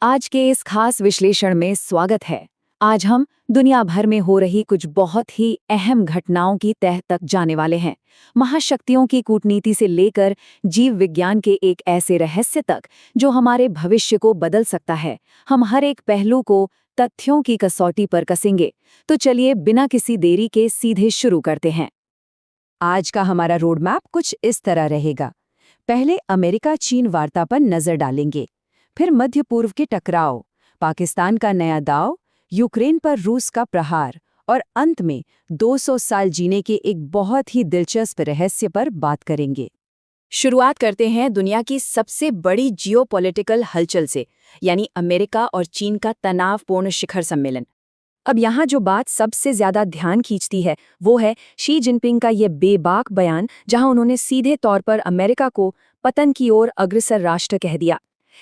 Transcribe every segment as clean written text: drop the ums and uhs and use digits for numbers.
आज के इस खास विश्लेषण में स्वागत है। आज हम दुनिया भर में हो रही कुछ बहुत ही अहम घटनाओं की तह तक जाने वाले हैं। महाशक्तियों की कूटनीति से लेकर जीव विज्ञान के एक ऐसे रहस्य तक जो हमारे भविष्य को बदल सकता है। हम हर एक पहलू को तथ्यों की कसौटी पर कसेंगे। तो चलिए बिना किसी देरी के सीधे शुरू करते हैं। आज का हमारा रोड मैप कुछ इस तरह रहेगा। पहले अमेरिका चीन वार्ता पर नजर डालेंगे, फिर मध्य पूर्व के टकराव, पाकिस्तान का नया दांव, यूक्रेन पर रूस का प्रहार और अंत में 200 साल जीने के एक बहुत ही दिलचस्प रहस्य पर बात करेंगे। शुरुआत करते हैं दुनिया की सबसे बड़ी जियोपॉलिटिकल हलचल से, यानी अमेरिका और चीन का तनावपूर्ण शिखर सम्मेलन। अब यहाँ जो बात सबसे ज्यादा ध्यान खींचती है वो है शी जिनपिंग का ये बेबाक बयान, जहां उन्होंने सीधे तौर पर अमेरिका को पतन की ओर अग्रसर राष्ट्र कह दिया।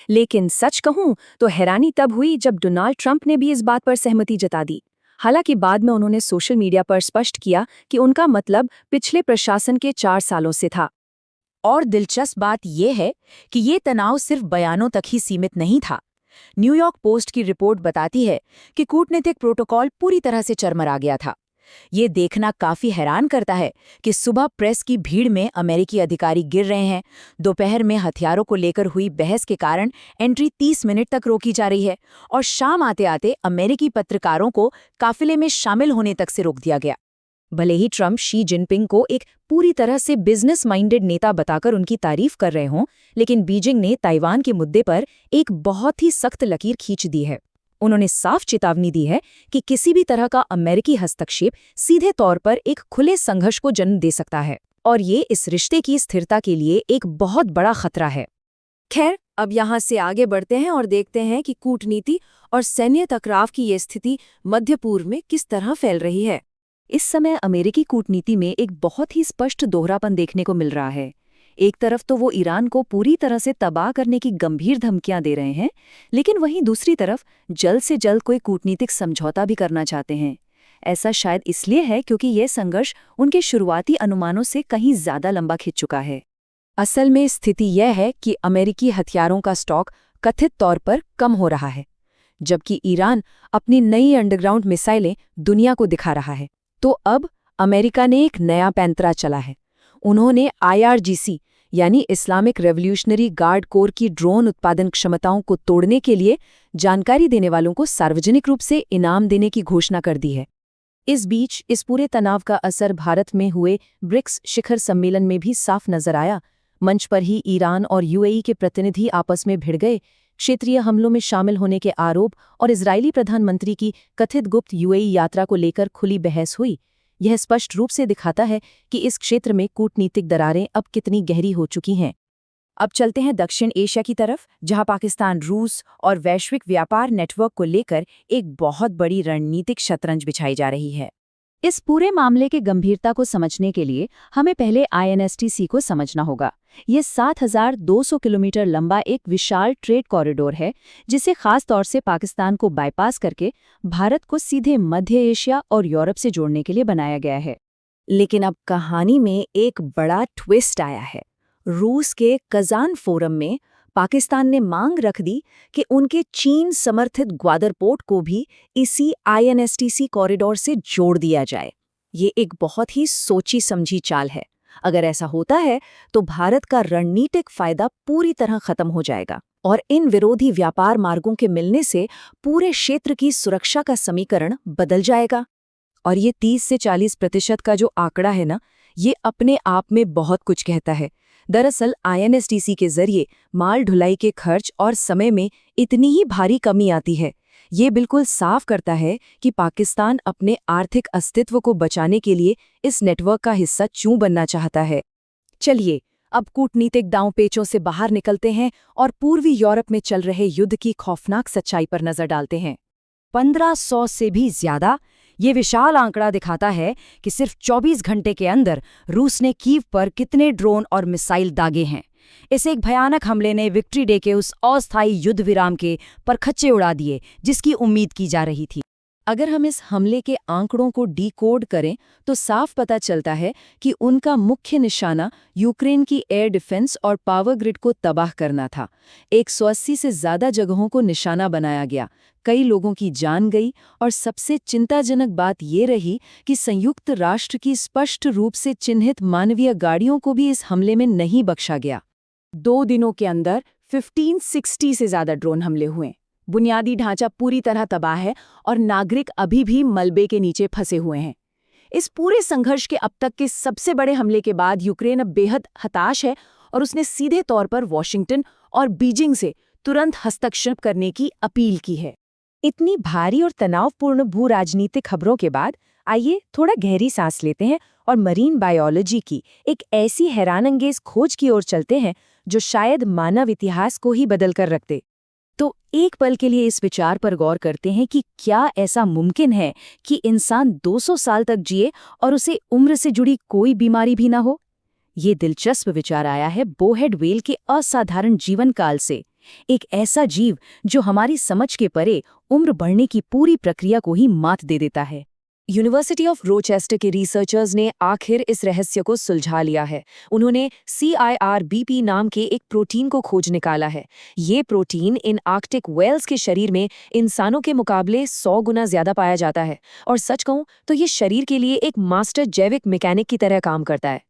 लेकिन सच कहूं तो हैरानी तब हुई जब डोनाल्ड ट्रंप ने भी इस बात पर सहमति जता दी। हालांकि बाद में उन्होंने सोशल मीडिया पर स्पष्ट किया कि उनका मतलब पिछले प्रशासन के 4 सालों से था। और दिलचस्प बात यह है कि ये तनाव सिर्फ बयानों तक ही सीमित नहीं था। न्यूयॉर्क पोस्ट की रिपोर्ट बताती है कि कूटनीतिक प्रोटोकॉल पूरी तरह से चरमरा गया था। ये देखना काफी हैरान करता है कि सुबह प्रेस की भीड़ में अमेरिकी अधिकारी गिर रहे हैं, दोपहर में हथियारों को लेकर हुई बहस के कारण एंट्री 30 मिनट तक रोकी जा रही है और शाम आते आते अमेरिकी पत्रकारों को काफिले में शामिल होने तक से रोक दिया गया। भले ही ट्रंप शी जिनपिंग को एक पूरी तरह से बिजनेस माइंडेड नेता बताकर उनकी तारीफ कर रहे हों, लेकिन बीजिंग ने ताइवान के मुद्दे पर एक बहुत ही सख्त लकीर खींच दी है। उन्होंने साफ चेतावनी दी है कि किसी भी तरह का अमेरिकी हस्तक्षेप सीधे तौर पर एक खुले संघर्ष को जन्म दे सकता है, और ये इस रिश्ते की स्थिरता के लिए एक बहुत बड़ा खतरा है। खैर, अब यहाँ से आगे बढ़ते हैं और देखते हैं कि कूटनीति और सैन्य टकराव की ये स्थिति मध्य पूर्व में किस तरह फैल रही है। इस समय अमेरिकी कूटनीति में एक बहुत ही स्पष्ट दोहरापन देखने को मिल रहा है। एक तरफ तो वो ईरान को पूरी तरह से तबाह करने की गंभीर धमकियां दे रहे हैं, लेकिन वहीं दूसरी तरफ जल्द से जल्द कोई कूटनीतिक समझौता भी करना चाहते हैं। ऐसा शायद इसलिए है क्योंकि यह संघर्ष उनके शुरुआती अनुमानों से कहीं ज्यादा लंबा खिंच चुका है। असल में स्थिति यह है कि अमेरिकी हथियारों का स्टॉक कथित तौर पर कम हो रहा है, जबकि ईरान अपनी नई अंडरग्राउंड मिसाइलें दुनिया को दिखा रहा है। तो अब अमेरिका ने एक नया पैंतरा चला है। उन्होंने IRGC यानी इस्लामिक रेवोल्यूशनरी गार्ड कोर की ड्रोन उत्पादन क्षमताओं को तोड़ने के लिए जानकारी देने वालों को सार्वजनिक रूप से इनाम देने की घोषणा कर दी है। इस बीच इस पूरे तनाव का असर भारत में हुए ब्रिक्स शिखर सम्मेलन में भी साफ नजर आया। मंच पर ही ईरान और UAE के प्रतिनिधि आपस में भिड़ गए। क्षेत्रीय हमलों में शामिल होने के आरोप और इजरायली प्रधानमंत्री की कथित गुप्त UAE यात्रा को लेकर खुली बहस हुई। यह स्पष्ट रूप से दिखाता है कि इस क्षेत्र में कूटनीतिक दरारें अब कितनी गहरी हो चुकी हैं। अब चलते हैं दक्षिण एशिया की तरफ, जहां पाकिस्तान रूस और वैश्विक व्यापार नेटवर्क को लेकर एक बहुत बड़ी रणनीतिक शतरंज बिछाई जा रही है। इस पूरे मामले के गंभीरता को समझने के लिए हमें पहले INSTC को समझना होगा। ये 7,200 किलोमीटर लंबा एक विशाल ट्रेड कॉरिडोर है, जिसे खास तौर से पाकिस्तान को बाईपास करके भारत को सीधे मध्य एशिया और यूरोप से जोड़ने के लिए बनाया गया है। लेकिन अब कहानी में एक बड़ा ट्विस्ट आया है। रूस के कजान फोरम में पाकिस्तान ने मांग रख दी कि उनके चीन समर्थित ग्वादर पोर्ट को भी इसी INSTC कॉरिडोर से जोड़ दिया जाए। ये एक बहुत ही सोची समझी चाल है। अगर ऐसा होता है तो भारत का रणनीतिक फायदा पूरी तरह खत्म हो जाएगा और इन विरोधी व्यापार मार्गों के मिलने से पूरे क्षेत्र की सुरक्षा का समीकरण बदल जाएगा। और ये 30 से 40% का जो आंकड़ा है ना, ये अपने आप में बहुत कुछ कहता है। दरअसल INSTC के जरिए माल ढुलाई के खर्च और समय में इतनी ही भारी कमी आती है। ये बिल्कुल साफ करता है कि पाकिस्तान अपने आर्थिक अस्तित्व को बचाने के लिए इस नेटवर्क का हिस्सा क्यों बनना चाहता है। चलिए अब कूटनीतिक दांव-पेचों से बाहर निकलते हैं और पूर्वी यूरोप में चल रहे युद्ध की खौफनाक सच्चाई पर नजर डालते हैं। 1500 से भी ज्यादा, ये विशाल आंकड़ा दिखाता है कि सिर्फ 24 घंटे के अंदर रूस ने कीव पर कितने ड्रोन और मिसाइल दागे हैं। इस एक भयानक हमले ने विक्ट्री डे के उस अस्थायी युद्ध विराम के परखच्चे उड़ा दिए जिसकी उम्मीद की जा रही थी। अगर हम इस हमले के आंकड़ों को डिकोड करें तो साफ पता चलता है कि उनका मुख्य निशाना यूक्रेन की एयर डिफेंस और पावर ग्रिड को तबाह करना था। 180 से ज़्यादा जगहों को निशाना बनाया गया, कई लोगों की जान गई और सबसे चिंताजनक बात ये रही कि संयुक्त राष्ट्र की स्पष्ट रूप से चिन्हित मानवीय गाड़ियों को भी इस हमले में नहीं बख्शा गया। 2 दिनों के अंदर 1560 से ज़्यादा ड्रोन हमले हुए। बुनियादी ढांचा पूरी तरह तबाह है और नागरिक अभी भी मलबे के नीचे फंसे हुए हैं। इस पूरे संघर्ष के अब तक के सबसे बड़े हमले के बाद यूक्रेन अब बेहद हताश है और उसने सीधे तौर पर वॉशिंगटन और बीजिंग से तुरंत हस्तक्षेप करने की अपील की है। इतनी भारी और तनावपूर्ण भू राजनीतिक खबरों के बाद आइए थोड़ा गहरी सांस लेते हैं और मरीन बायोलॉजी की एक ऐसी हैरानअंगेज खोज की ओर चलते हैं जो शायद मानव इतिहास को ही बदल कर रख दे। तो एक पल के लिए इस विचार पर गौर करते हैं कि क्या ऐसा मुमकिन है कि इंसान 200 साल तक जिए और उसे उम्र से जुड़ी कोई बीमारी भी ना हो। ये दिलचस्प विचार आया है बोहेड व्हेल के असाधारण जीवन काल से, एक ऐसा जीव जो हमारी समझ के परे उम्र बढ़ने की पूरी प्रक्रिया को ही मात दे देता है। यूनिवर्सिटी ऑफ रोचेस्टर के रिसर्चर्स ने आखिर इस रहस्य को सुलझा लिया है। उन्होंने CIRBP नाम के एक प्रोटीन को खोज निकाला है। ये प्रोटीन इन आर्कटिक व्हेल्स के शरीर में इंसानों के मुकाबले 100 गुना ज्यादा पाया जाता है और सच कहूं तो ये शरीर के लिए एक मास्टर जैविक मैकेनिक की तरह काम करता है।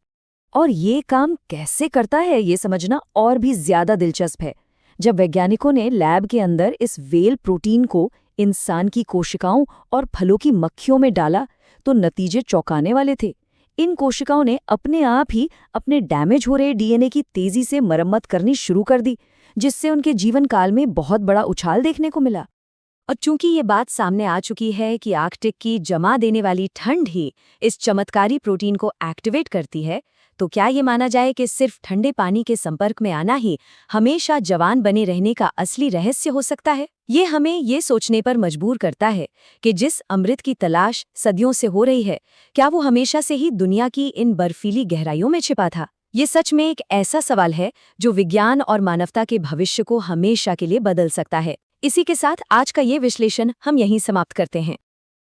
और ये काम कैसे करता है ये समझना और भी ज्यादा दिलचस्प है। जब वैज्ञानिकों ने लैब के अंदर इस व्हेल प्रोटीन को इंसान की कोशिकाओं और फलों की मक्खियों में डाला तो नतीजे चौंकाने वाले थे। इन कोशिकाओं ने अपने आप ही अपने डैमेज हो रहे DNA की तेजी से मरम्मत करनी शुरू कर दी, जिससे उनके जीवन काल में बहुत बड़ा उछाल देखने को मिला। और चूंकि ये बात सामने आ चुकी है कि आर्कटिक की जमा देने वाली ठंड ही इस चमत्कारी प्रोटीन को एक्टिवेट करती है, तो क्या ये माना जाए कि सिर्फ ठंडे पानी के संपर्क में आना ही हमेशा जवान बने रहने का असली रहस्य हो सकता है? ये हमें ये सोचने पर मजबूर करता है कि जिस अमृत की तलाश सदियों से हो रही है, क्या वो हमेशा से ही दुनिया की इन बर्फीली गहराइयों में छिपा था? ये सच में एक ऐसा सवाल है जो विज्ञान और मानवता के भविष्य को हमेशा के लिए बदल सकता है। इसी के साथ आज का ये विश्लेषण हम यहीं समाप्त करते हैं।